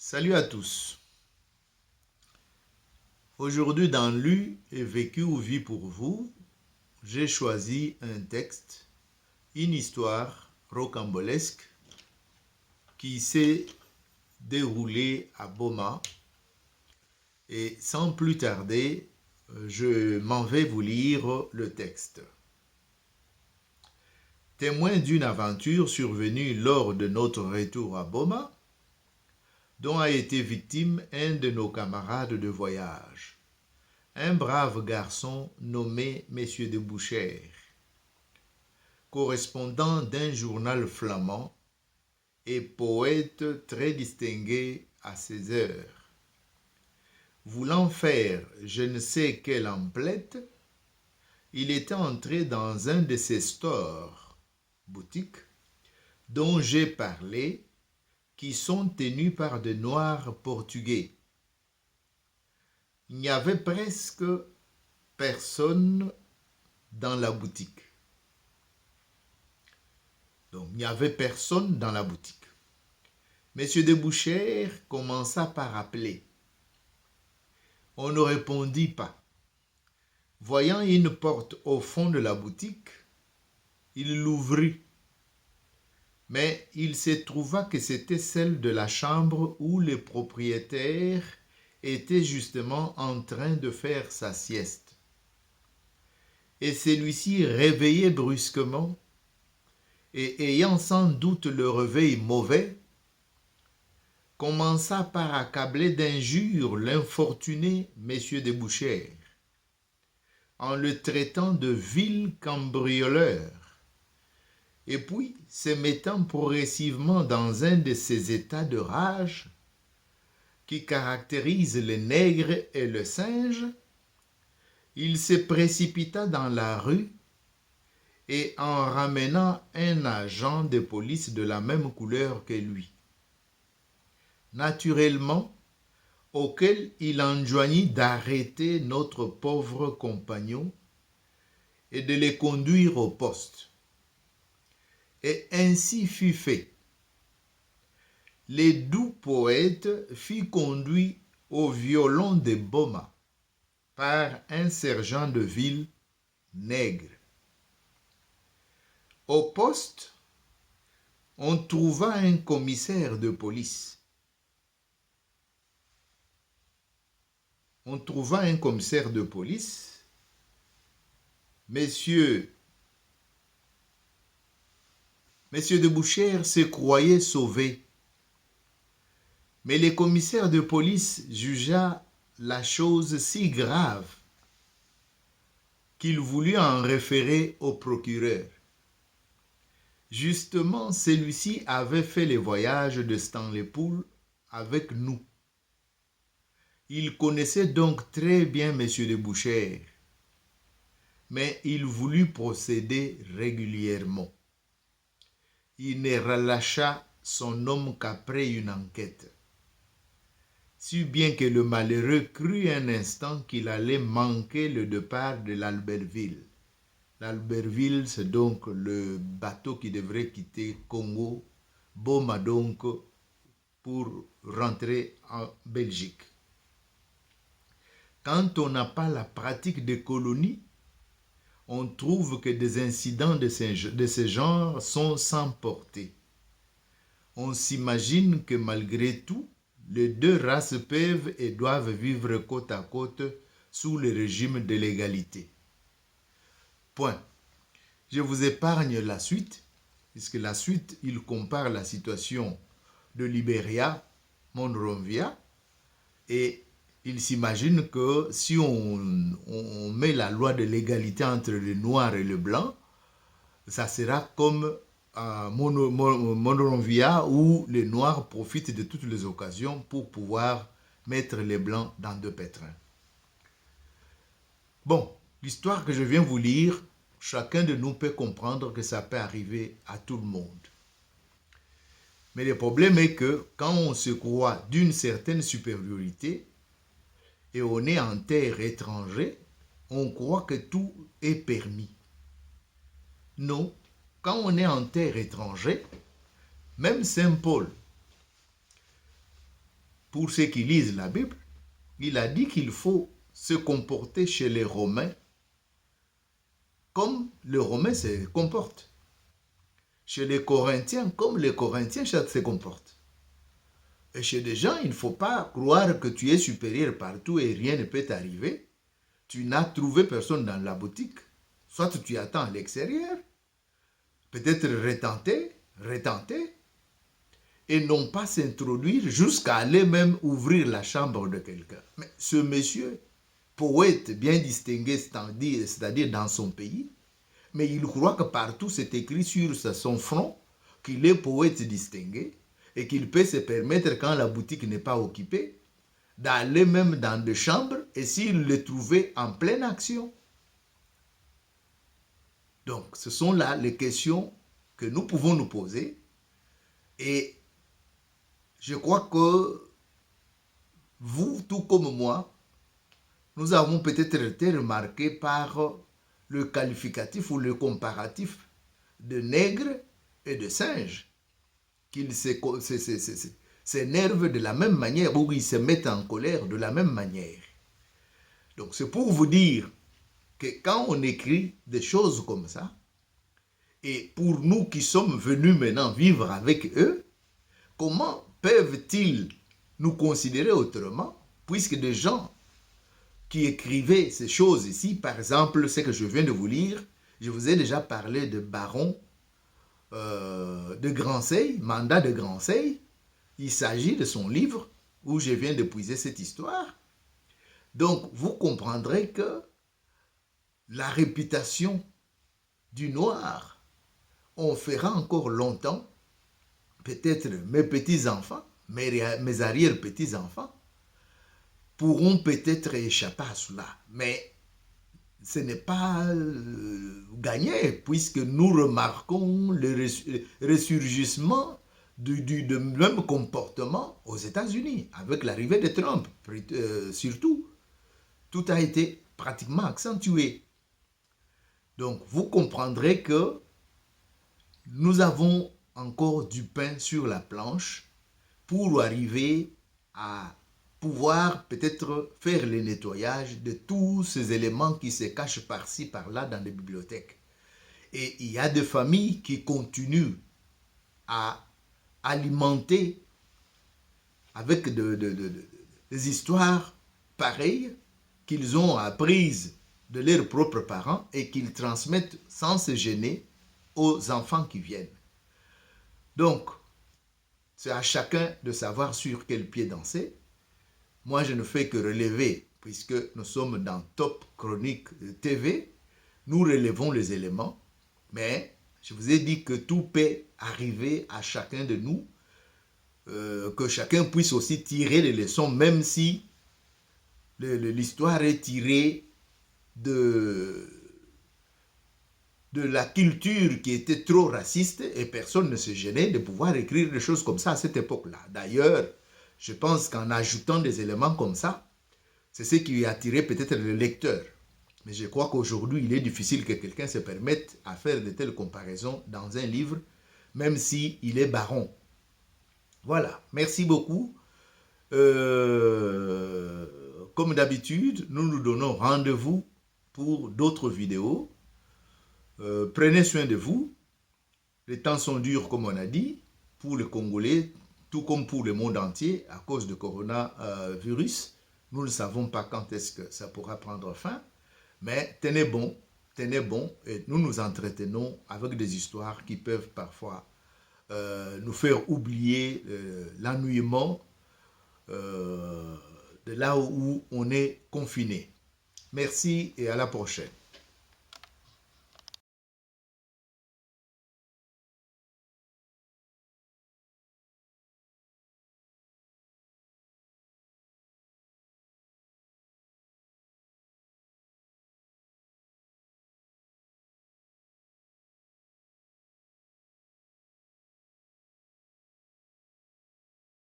Salut à tous. Aujourd'hui dans Lu et vécu ou vie pour vous, j'ai choisi un texte, une histoire rocambolesque qui s'est déroulée à Boma. Et sans plus tarder, je m'en vais vous lire le texte. Témoin d'une aventure survenue lors de notre retour à Boma, dont a été victime un de nos camarades de voyage, un brave garçon nommé Monsieur de Bouchères, correspondant d'un journal flamand et poète très distingué à ses heures. Voulant faire je ne sais quelle emplette, il était entré dans un de ces stores, boutiques, dont j'ai parlé, qui sont tenus par de noirs portugais. Il n'y avait presque personne dans la boutique. Donc, il n'y avait personne dans la boutique. Monsieur de Bouchères commença par appeler. On ne répondit pas. Voyant une porte au fond de la boutique, il l'ouvrit. Mais il se trouva que c'était celle de la chambre où le propriétaire était justement en train de faire sa sieste. Et celui-ci, réveillé brusquement, et ayant sans doute le réveil mauvais, commença par accabler d'injures l'infortuné monsieur de Bouchères, en le traitant de vil cambrioleur, et puis se mettant progressivement dans un de ces états de rage qui caractérisent le nègre et le singe, il se précipita dans la rue et en ramenant un agent de police de la même couleur que lui, naturellement, auquel il enjoignit d'arrêter notre pauvre compagnon et de le conduire au poste. Et ainsi fut fait. Le doux poète fut conduit au violon de Boma par un sergent de ville nègre. Au poste, on trouva un commissaire de police. Monsieur de Bouchères se croyait sauvé. Mais le commissaire de police jugea la chose si grave qu'il voulut en référer au procureur. Justement, celui-ci avait fait le voyage de Stanleypool avec nous. Il connaissait donc très bien M. de Bouchères, mais il voulut procéder régulièrement. Il ne relâcha son homme qu'après une enquête, si bien que le malheureux crut un instant qu'il allait manquer le départ de l'Albertville. L'Albertville, c'est donc le bateau qui devrait quitter Congo, Boma donc, pour rentrer en Belgique. Quand on n'a pas la pratique des colonies, on trouve que des incidents de ce genre sont sans portée. On s'imagine que malgré tout, les deux races peuvent et doivent vivre côte à côte sous le régime de l'égalité. Point. Je vous épargne la suite, puisque la suite, il compare la situation de Libéria, Monrovia, et il s'imagine que si on met la loi de l'égalité entre le noir et le blanc, ça sera comme Monrovia où les noirs profitent de toutes les occasions pour pouvoir mettre les blancs dans deux pétrins. Bon, l'histoire que je viens vous lire, chacun de nous peut comprendre que ça peut arriver à tout le monde. Mais le problème est que quand on se croit d'une certaine supériorité et on est en terre étrangère, on croit que tout est permis. Non, quand on est en terre étrangère, même Saint Paul, pour ceux qui lisent la Bible, il a dit qu'il faut se comporter chez les Romains comme les Romains se comportent. Chez les Corinthiens, comme les Corinthiens se comportent. Et chez des gens, il ne faut pas croire que tu es supérieur partout et rien ne peut t'arriver. Tu n'as trouvé personne dans la boutique. Soit tu attends à l'extérieur, peut-être retenter, et non pas s'introduire jusqu'à aller même ouvrir la chambre de quelqu'un. Mais ce monsieur, poète bien distingué, c'est-à-dire dans son pays, mais il croit que partout c'est écrit sur son front qu'il est poète distingué et qu'il peut se permettre, quand la boutique n'est pas occupée, d'aller même dans des chambres et s'il le trouvait en pleine action. Donc, ce sont là les questions que nous pouvons nous poser. Et je crois que vous, tout comme moi, nous avons peut-être été remarqués par le qualificatif ou le comparatif de nègre et de singe, qu'ils s'énervent de la même manière ou ils se mettent en colère de la même manière. Donc c'est pour vous dire que quand on écrit des choses comme ça, et pour nous qui sommes venus maintenant vivre avec eux, comment peuvent-ils nous considérer autrement, puisque des gens qui écrivaient ces choses ici, par exemple, ce que je viens de vous lire, je vous ai déjà parlé de Baron de Grancey, Mandat de Grancey. Il s'agit de son livre où je viens de puiser cette histoire. Donc, vous comprendrez que la réputation du noir, on fera encore longtemps, peut-être mes petits-enfants, mes arrière-petits-enfants, pourront peut-être échapper à cela. Mais ce n'est pas gagné, puisque nous remarquons le ressurgissement du même comportement aux États-Unis, avec l'arrivée de Trump, surtout. Tout a été pratiquement accentué. Donc, vous comprendrez que nous avons encore du pain sur la planche pour arriver à pouvoir peut-être faire le nettoyage de tous ces éléments qui se cachent par-ci, par-là dans les bibliothèques. Et il y a des familles qui continuent à alimenter avec des histoires pareilles qu'ils ont apprises de leurs propres parents et qu'ils transmettent sans se gêner aux enfants qui viennent. Donc, c'est à chacun de savoir sur quel pied danser. Moi, je ne fais que relever, puisque nous sommes dans Top Chronique TV, nous relevons les éléments, mais je vous ai dit que tout peut arriver à chacun de nous, que chacun puisse aussi tirer les leçons, même si l'histoire est tirée de la culture qui était trop raciste et personne ne se gênait de pouvoir écrire des choses comme ça à cette époque-là. D'ailleurs, je pense qu'en ajoutant des éléments comme ça, c'est ce qui a attiré peut-être le lecteur. Mais je crois qu'aujourd'hui, il est difficile que quelqu'un se permette à faire de telles comparaisons dans un livre, même s'il est baron. Voilà, merci beaucoup. Comme d'habitude, nous nous donnons rendez-vous pour d'autres vidéos. Prenez soin de vous. Les temps sont durs, comme on a dit, pour les Congolais, tout comme pour le monde entier, à cause du coronavirus. Nous ne savons pas quand est-ce que ça pourra prendre fin, mais tenez bon, et nous nous entretenons avec des histoires qui peuvent parfois nous faire oublier l'ennuyement de là où on est confiné. Merci et à la prochaine.